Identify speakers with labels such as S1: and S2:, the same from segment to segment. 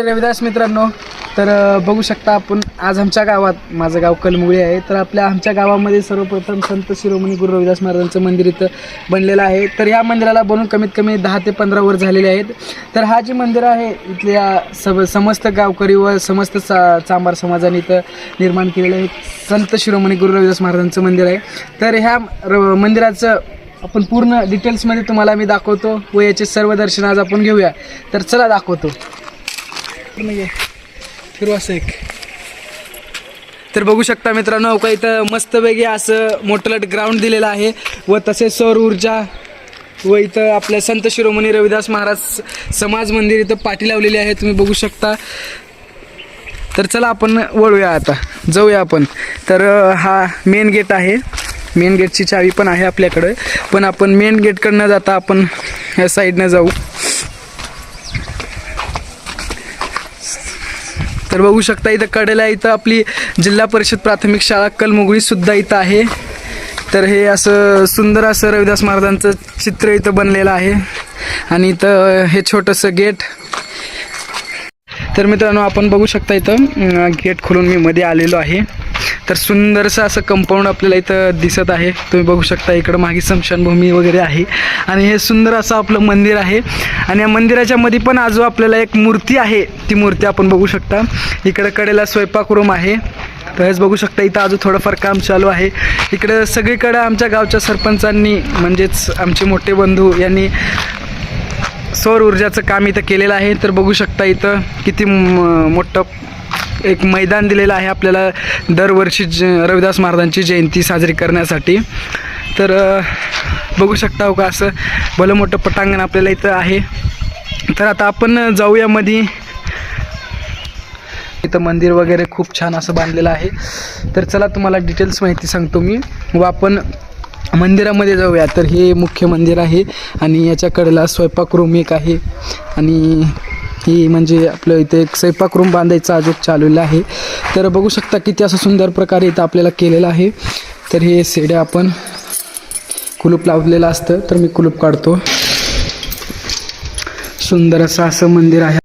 S1: रविदास मित्रांनो, तर बघू शकता आपण आज आमच्या गावात, माझं गाव कलमुळी आहे, तर आमच्या गावामध्ये सर्वप्रथम संत शिरोमणी गुरु रविदास महाराजांचं मंदिर इथं बनलेलं आहे. तर या मंदिराला बनून कमीत कमी 10 ते 15 वर्ष झालेले आहेत. तर हा जे मंदिर आहे इथल्या समस्त गावकरी व समस्त चांभार समाजाने इथं निर्माण केलेलं आहे. संत शिरोमणी गुरु रविदास महाराजांचं मंदिर आहे. तर ह्या मंदिराचं आपण पूर्ण डिटेल्समध्ये तुम्हाला मी दाखवतो व याचे सर्व दर्शन आज आपण घेऊया. तर चला दाखवतो. फिरू असं एक. तर बघू शकता मित्रांनो, का इथं मस्तपैकी असं मोठं ग्राउंड दिलेलं आहे व तसेच सौर ऊर्जा व इथं आपल्या संत शिरोमणी रविदास महाराज समाज मंदिर इथं पाठी लावलेली आहे, तुम्ही बघू शकता. तर चला आपण वळूया, आता जाऊया आपण. तर हा मेन गेट आहे, मेन गेटची चावी पण आहे आपल्याकडे, पण आपण मेन गेटकडे न जाता आपण ह्या साईडनं जाऊ. तर बघू शकता इथं कडेला इथं आपली जिल्हा परिषद प्राथमिक शाळा कलमुगळी सुद्धा इथं आहे. तर हे असं सुंदर असं रविदास महाराजांचं चित्र इथं बनलेलं आहे आणि इथं हे छोटंसं गेट. तर मित्रांनो, आपण बघू शकता इथं गेट खोलून मी मध्ये आलेलो आहे. तर सुंदरसं असं कंपाऊंड आपल्याला इथं दिसत आहे, तुम्ही बघू शकता. इकडं मागे स्मशानभूमी वगैरे आहे आणि हे सुंदर असं आपलं मंदिर आहे. आणि या मंदिराच्या मध्ये पण आजू आपल्याला एक मूर्ती आहे, ती मूर्ती आपण बघू शकता. इकडं कडेला स्वयंपाकरूम आहे. तर हेच बघू शकता, इथं अजून थोडंफार काम चालू आहे. इकडं सगळीकडं आमच्या गावच्या सरपंचांनी, म्हणजेच आमचे मोठे बंधू यांनी सौर ऊर्जाचं काम इथं केलेलं आहे. तर बघू शकता इथं किती मोठं एक मैदान दिलेलं आहे आपल्याला दरवर्षी रविदास महाराजांची जयंती साजरी करण्यासाठी. तर बघू शकता हो का, असं भलं मोठं पटांगण आपल्याला इथं आहे. तर आता आपण जाऊया मध्ये. इथं मंदिर वगैरे खूप छान असं बांधलेलं आहे. तर चला तुम्हाला डिटेल्स माहिती सांगतो मी व आपण मंदिरामध्ये जाऊया. तर हे मुख्य मंदिर आहे आणि याच्या कडेला स्वयंपाकरूम एक आहे आणि ही म्हणजे आपलं इथे एक स्वयंपाकरूम बांधायचा अजून चाललेला आहे. तर बघू शकता किती असं सुंदर प्रकारे इथं आपल्याला केलेलं आहे. तर हे सेड्या आपण कुलूप लावलेलं असतं, तर मी कुलूप काढतो. सुंदर असं मंदिर आहे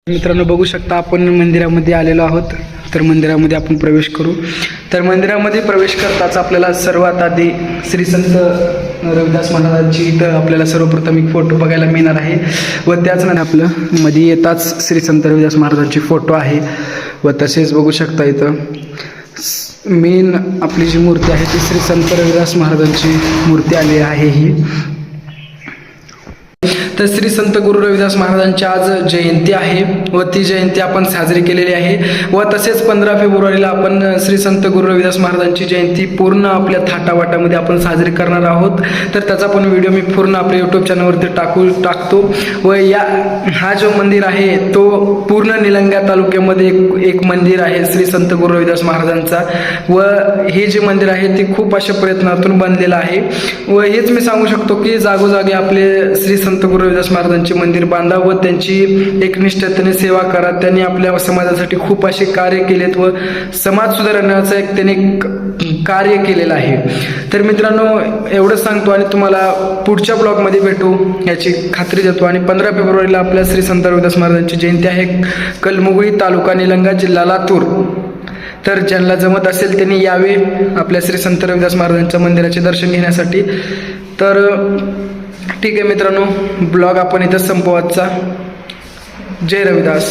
S1: मित्रांनो. बघू शकता आपण मंदिरामध्ये आलेलो आहोत. तर मंदिरामध्ये आपण प्रवेश करू. तर मंदिरामध्ये प्रवेश करताच आपल्याला सर्वात आधी श्री संत रविदास महाराजांची इथं आपल्याला सर्वप्रथम एक फोटो बघायला मिळणार आहे व त्याच नाही आपलं मध्ये येताच श्री संत रविदास महाराजांची फोटो आहे. व तसेच बघू शकता इथं मेन आपली जी मूर्ती आहे ती श्री संत रविदास महाराजांची मूर्ती आली आहे ही. तर श्री संत गुरु रविदास महाराजांची आज जयंती आहे व ती जयंती आपण साजरी केलेली आहे. व तसेच 15 फेब्रुवारीला आपण श्री संत गुरु रविदास महाराजांची जयंती पूर्ण आपल्या थाटावाटामध्ये आपण साजरी करणार आहोत. तर त्याचा पण व्हिडिओ मी पूर्ण आपल्या यूट्यूब चॅनलवरती टाकतो. व हा जो मंदिर आहे तो पूर्ण निलंगा तालुक्यामध्ये एक मंदिर आहे श्री संत गुरु रविदास महाराजांचा. व हे जे मंदिर आहे ते खूप अशा प्रयत्नातून बनलेलं आहे. व हेच मी सांगू शकतो की जागोजागी आपले श्री संत गुरु रविदास महाराजांचे मंदिर बांधा व त्यांची एकनिष्ठतेने सेवा करा. त्यांनी आपल्या समाजासाठी खूप असे कार्य केलेत व समाज सुधारण्याचं एक त्यांनी कार्य केलेलं आहे. तर मित्रांनो, एवढंच सांगतो आणि तुम्हाला पुढच्या ब्लॉगमध्ये भेटू याची खात्री देतो. आणि 15 फेब्रुवारीला आपल्या श्री संत रविदास महाराजांची जयंती आहे, कलमुगळी तालुका निलंगा जिल्हा लातूर. तर ज्यांना जमत असेल त्यांनी यावे आपल्या श्री संत रविदास महाराजांच्या मंदिराचे दर्शन घेण्यासाठी. तर ठीक आहे मित्रांनो, ब्लॉग आपण इथं संपवायचा. जय रविदास.